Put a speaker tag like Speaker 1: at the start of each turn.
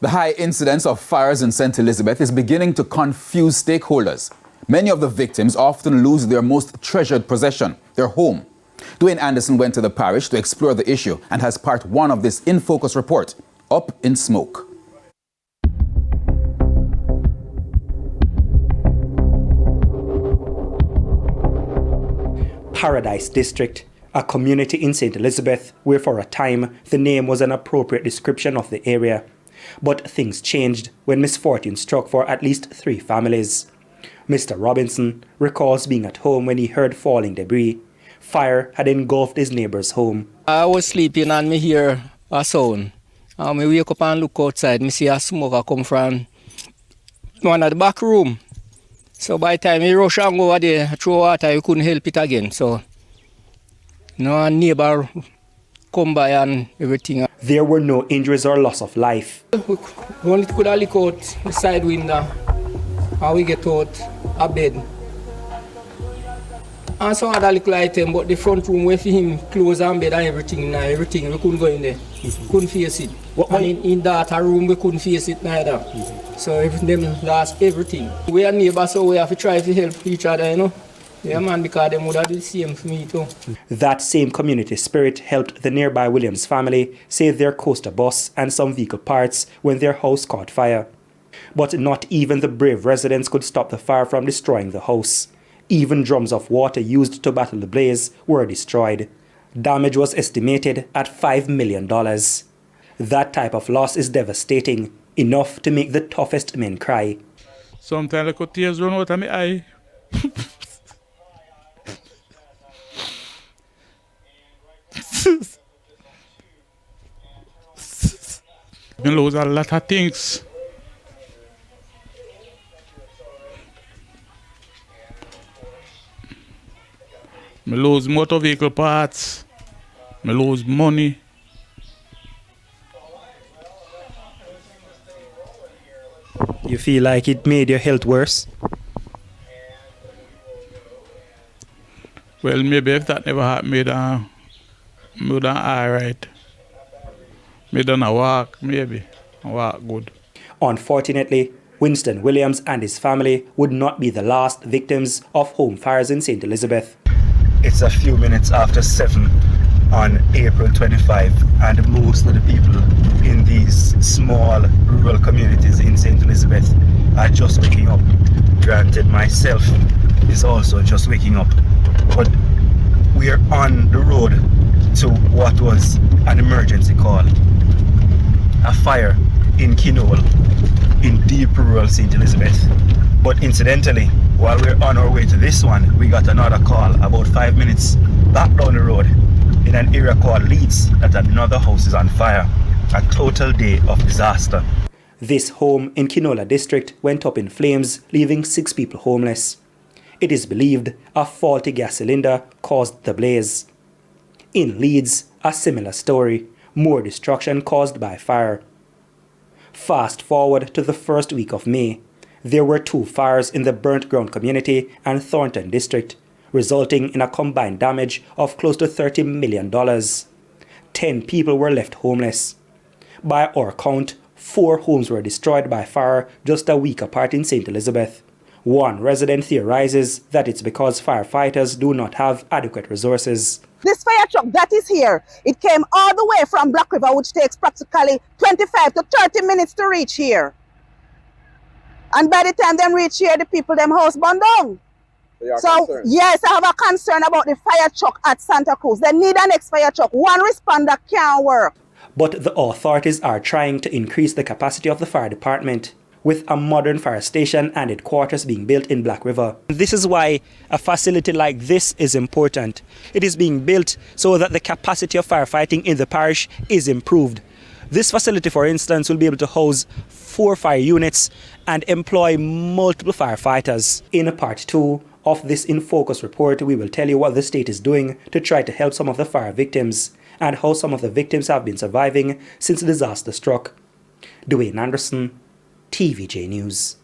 Speaker 1: The high incidence of fires in St. Elizabeth is beginning to confuse stakeholders. Many of the victims often lose their most treasured possession, their home. Dwayne Anderson went to the parish to explore the issue and has part one of this In Focus report, Up in Smoke.
Speaker 2: Paradise District, a community in St. Elizabeth where for a time the name was an appropriate description of the area. But things changed when misfortune struck for at least 3 families. Mr. Robinson recalls being at home when he heard falling debris. Fire had engulfed his neighbor's home.
Speaker 3: I was sleeping and me hear a sound. I wake up and look outside, me see a smoke come from one of the back room. So by the time he rush and go over there, throw water, you couldn't help it again. So a neighbor come by and everything.
Speaker 2: There were no injuries or loss of life.
Speaker 3: We only could have look out the side window and we get out a bed. And some other little item, but the front room where for him clothes and bed and everything, we couldn't go in there. Couldn't face it. And in that room we couldn't face it neither. So them lost everything. We are neighbors, so we have to try to help each other, you know. Yeah, man, because they would have the same for me too.
Speaker 2: That same community spirit helped the nearby Williams family save their coaster bus and some vehicle parts when their house caught fire. But not even the brave residents could stop the fire from destroying the house. Even drums of water used to battle the blaze were destroyed. Damage was estimated at $5 million. That type of loss is devastating, enough to make the toughest men cry.
Speaker 4: Sometimes I could tears run out of my eye. I lose a lot of things. I lose motor vehicle parts. I lose money.
Speaker 2: You feel like it made your health worse?
Speaker 4: Well, maybe if that never happened, I would have all right. Me done a walk, maybe. A walk good.
Speaker 2: Unfortunately, Winston Williams and his family would not be the last victims of home fires in St. Elizabeth. It's a few minutes after 7 on April 25, and most of the people in these small rural communities in St. Elizabeth are just waking up. Granted, myself is also just waking up. But we are on the road to what was an emergency call. A fire in Kinole, in deep rural St. Elizabeth. But incidentally, while we're on our way to this one, we got another call about 5 minutes back down the road in an area called Leeds that another house is on fire. A total day of disaster. This home in Kinola district went up in flames, leaving 6 people homeless. It is believed a faulty gas cylinder caused the blaze. In Leeds, a similar story, more destruction caused by fire. Fast forward to the first week of May. There were 2 fires in the Burnt Ground community and Thornton district, resulting in a combined damage of close to $30 million. 10 people were left homeless. By our count, 4 homes were destroyed by fire just a week apart in St. Elizabeth. One resident theorizes that it's because firefighters do not have adequate resources.
Speaker 5: This fire truck that is here, it came all the way from Black River, which takes practically 25 to 30 minutes to reach here. And by the time them reach here, the people, them house burned down. So yes, I have a concern about the fire truck at Santa Cruz. They need an next fire truck. One responder can't work.
Speaker 2: But the authorities are trying to increase the capacity of the fire department, with a modern fire station and headquarters being built in Black River. This is why a facility like this is important. It is being built so that the capacity of firefighting in the parish is improved. This facility, for instance, will be able to house 4 fire units and employ multiple firefighters. In part 2 of this In Focus report, we will tell you what the state is doing to try to help some of the fire victims and how some of the victims have been surviving since the disaster struck. Dwayne Anderson, TVJ News.